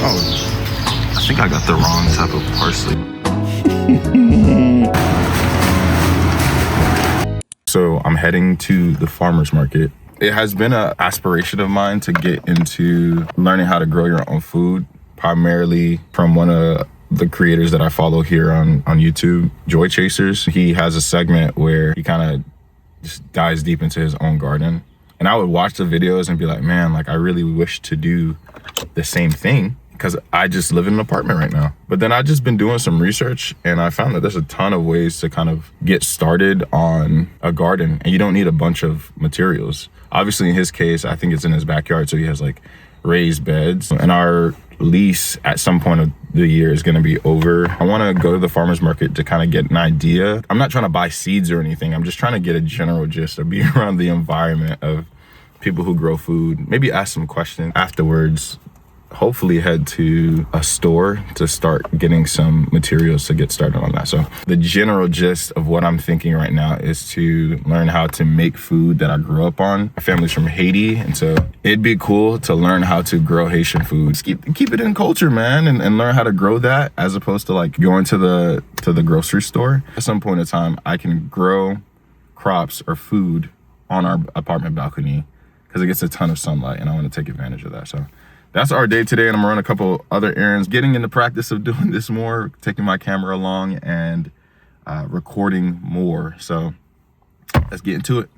Oh, I think I got the wrong type of parsley. So I'm heading to the farmer's market. It has been an aspiration of mine to get into learning how to grow your own food, primarily from one of the creators that I follow here on YouTube, Joy Chasers. He has a segment where he kind of just dives deep into his own garden. And I would watch the videos and be like, man, like I really wish to do the same thing because I just live in an apartment right now. But then I've just been doing some research and I found that there's a ton of ways to kind of get started on a garden and you don't need a bunch of materials. Obviously in his case, I think it's in his backyard. So he has like raised beds and our lease at some point of the year is going to be over. I want to go to the farmer's market to kind of get an idea. I'm not trying to buy seeds or anything. I'm just trying to get a general gist of being around the environment of people who grow food, maybe ask some questions afterwards. Hopefully head to a store to start getting some materials to get started on that. So the general gist of what I'm thinking right now is to learn how to make food that I grew up on. My family's from Haiti, and so it'd be cool to learn how to grow Haitian food. Keep it in culture, man, and learn how to grow that as opposed to like going to the grocery store. At some point in time, I can grow crops or food on our apartment balcony because it gets a ton of sunlight and I want to take advantage of that. So that's our day today, and I'm running a couple other errands, getting in the practice of doing this more, taking my camera along and recording more. So let's get into it.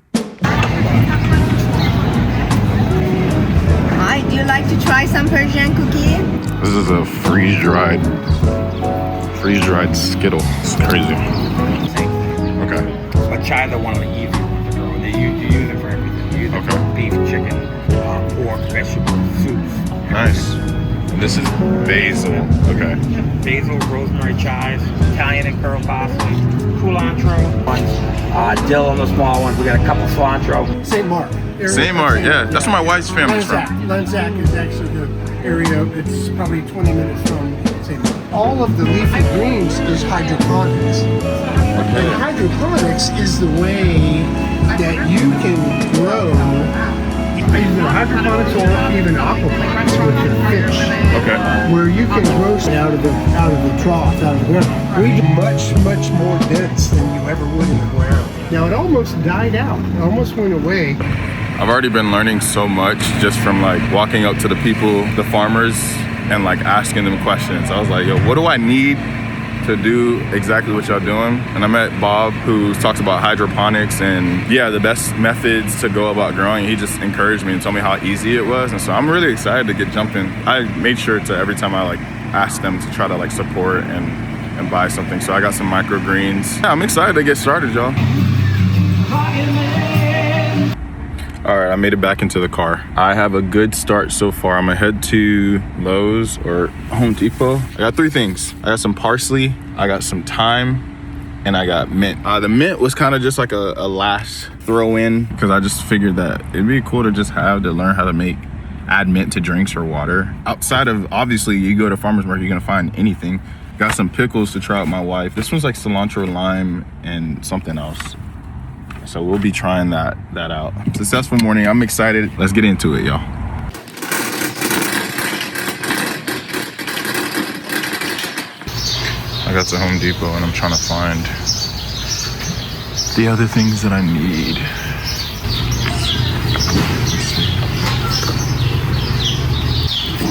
Hi, do you like to try some Persian cookie? This is a freeze-dried Skittle. It's crazy. Okay. But chai are one of the easier ones to grow. You use it for everything. You use it for beef, chicken, pork, vegetables, soups. Nice. And this is basil. Okay. Basil, rosemary chives, Italian and curl parsley, culantro ones, dill on the small ones. We got a couple cilantro. St. Mark. St. Mark, yeah. That's where my wife's family's from. Lanzac is actually the area. It's probably 20 minutes from St. Mark. All of the leafy greens is hydroponics. Okay. And hydroponics is the way that you can grow either hydroponics or even aquaponics with your fish. Okay. Where you can grow out of the trough, out of the ground. We're much more dense than you ever would in the ground. Now it almost died out. It almost went away. I've already been learning so much just from like walking up to the people, the farmers, and like asking them questions. I was like, yo, what do I need to do exactly what y'all doing? And I met Bob, who talks about hydroponics and the best methods to go about growing. He just encouraged me and told me how easy it was. And so I'm really excited to get jumping. I made sure to every time I like ask them to try to like support and buy something. So I got some microgreens. Yeah, I'm excited to get started, y'all. All right, I made it back into the car. I have a good start so far. I'm gonna head to Lowe's or Home Depot. I got three things. I got some parsley, I got some thyme, and I got mint. The mint was kind of just like a last throw in because I just figured that it'd be cool to just have to learn how to add mint to drinks or water. Outside of, obviously, you go to farmer's market, you're gonna find anything. Got some pickles to try out my wife. This one's like cilantro, lime, and something else. So we'll be trying that out. Successful morning, I'm excited. Let's get into it, y'all. I got to Home Depot and I'm trying to find the other things that I need.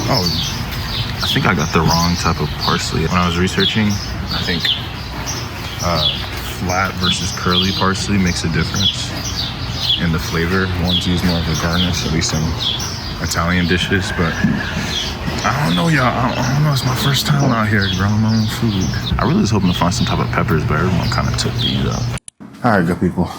Oh, I think I got the wrong type of parsley. When I was researching, I think flat versus curly parsley makes a difference in the flavor. One's used more of a garnish, at least in Italian dishes, but I don't know, y'all. I don't know. It's my first time out here growing my own food. I really was hoping to find some type of peppers, but everyone kind of took these up. All right, good people.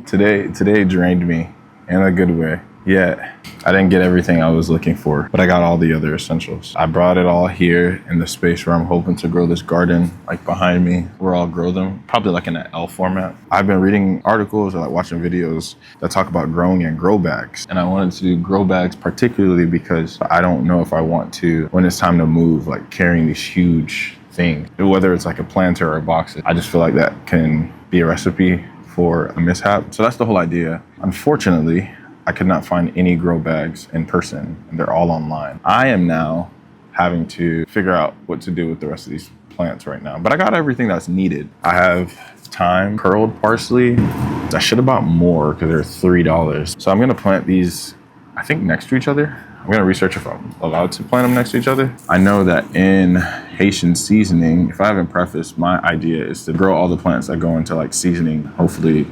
Today drained me in a good way. Yet I didn't get everything I was looking for, but I got all the other essentials. I brought it all here in the space where I'm hoping to grow this garden, like behind me, where I'll grow them, probably like in an L format. I've been reading articles or like watching videos that talk about growing in grow bags. And I wanted to do grow bags particularly because I don't know if I want to, when it's time to move, like carrying these huge things, whether it's like a planter or a box. I just feel like that can be a recipe for a mishap. So that's the whole idea. Unfortunately, I could not find any grow bags in person, and they're all online. I am now having to figure out what to do with the rest of these plants right now. But I got everything that's needed. I have thyme, curled parsley. I should have bought more because they're $3. So I'm gonna plant these, I think, next to each other. I'm gonna research if I'm allowed to plant them next to each other. I know that in Haitian seasoning, if I haven't prefaced, my idea is to grow all the plants that go into like seasoning, hopefully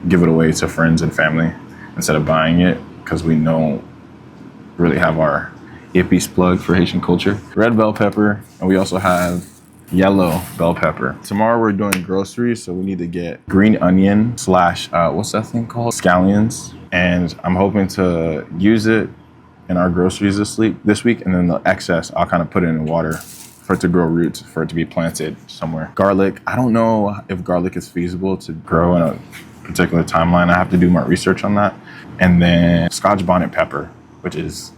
give it away to friends and family instead of buying it, because we don't really have our Ippies plug for Haitian culture. Red bell pepper, and we also have yellow bell pepper. Tomorrow we're doing groceries, so we need to get green onion slash, what's that thing called? Scallions. And I'm hoping to use it in our groceries this week, and then the excess, I'll kind of put it in water for it to grow roots, for it to be planted somewhere. Garlic, I don't know if garlic is feasible to grow in a particular timeline. I have to do more research on that. And then Scotch bonnet pepper, which is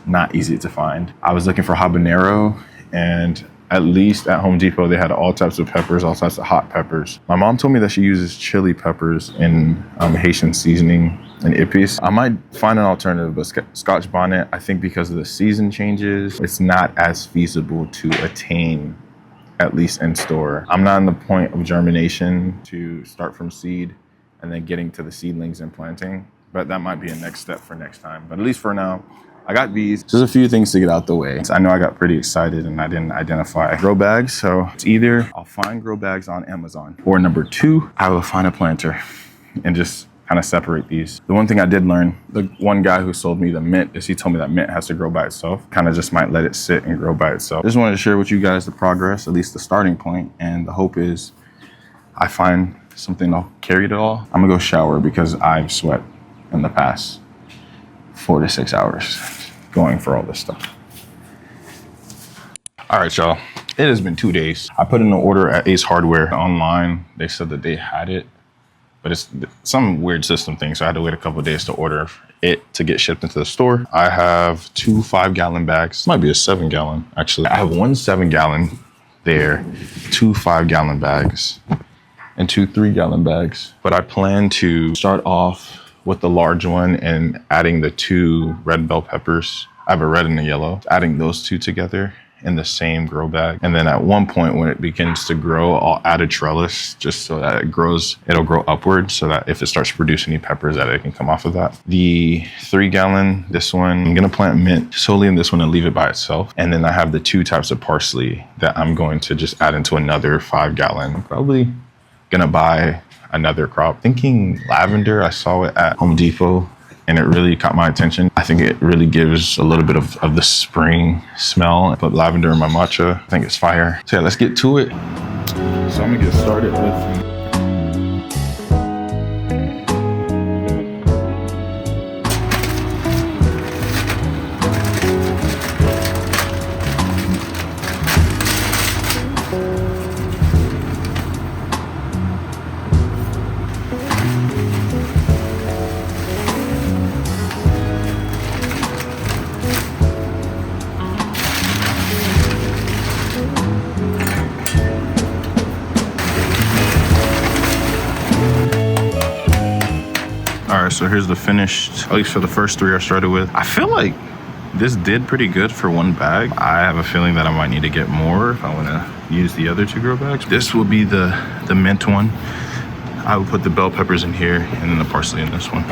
not easy to find. I was looking for habanero, and at least at Home Depot, they had all types of peppers, all types of hot peppers. My mom told me that she uses chili peppers in Haitian seasoning and Ippies. I might find an alternative, but Scotch bonnet, I think because of the season changes, it's not as feasible to attain, at least in store. I'm not in the point of germination to start from seed and then getting to the seedlings and planting, but that might be a next step for next time. But at least for now, I got these. Just a few things to get out the way. I know I got pretty excited and I didn't identify grow bags. So it's either I'll find grow bags on Amazon, or number two, I will find a planter and just kind of separate these. The one thing I did learn, the one guy who sold me the mint, is he told me that mint has to grow by itself. Kind of just might let it sit and grow by itself. Just wanted to share with you guys the progress, at least the starting point, and the hope is I find something that'll carry it all. I'm gonna go shower because I've sweat in the past 4 to 6 hours going for all this stuff. All right, y'all. It has been 2 days. I put in an order at Ace Hardware online. They said that they had it, but it's some weird system thing, so I had to wait a couple of days to order it to get shipped into the store. I have 2 5-gallon bags. Might be a 7-gallon, actually. I have 1 7-gallon there, 2 5-gallon bags, and 2 3-gallon bags. But I plan to start off with the large one and adding the 2 red bell peppers. I have a red and a yellow. Adding those 2 together in the same grow bag. And then at one point when it begins to grow, I'll add a trellis just so that it'll grow upward, so that if it starts producing any peppers, that it can come off of that. The 3-gallon, this one, I'm gonna plant mint solely in this one and leave it by itself. And then I have the 2 types of parsley that I'm going to just add into another 5-gallon. Probably gonna buy another crop. Thinking lavender, I saw it at Home Depot and it really caught my attention. I think it really gives a little bit of the spring smell. I put lavender in my matcha. I think it's fire. So yeah, let's get to it. So I'm gonna get started with so here's the finished, at least for the first 3 I started with. I feel like this did pretty good for 1 bag. I have a feeling that I might need to get more if I want to use the other 2 grow bags. This will be the mint one. I will put the bell peppers in here and then the parsley in this one.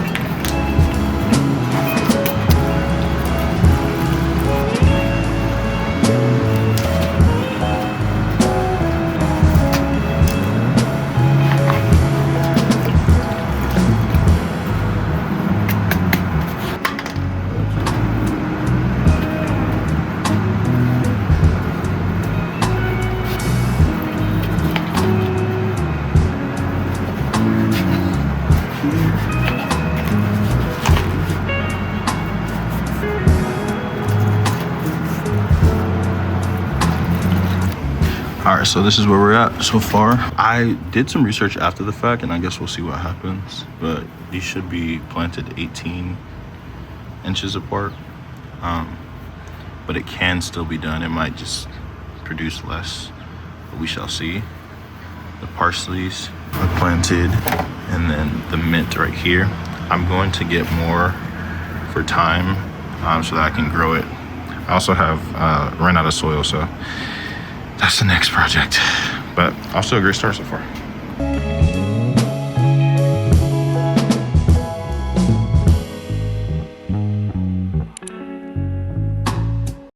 All right, so this is where we're at so far. I did some research after the fact, and I guess we'll see what happens, but these should be planted 18 inches apart. But it can still be done. It might just produce less, but we shall see. The parsleys are planted, and then the mint right here. I'm going to get more for time so that I can grow it. I also have run out of soil, so that's the next project. But also a great start so far.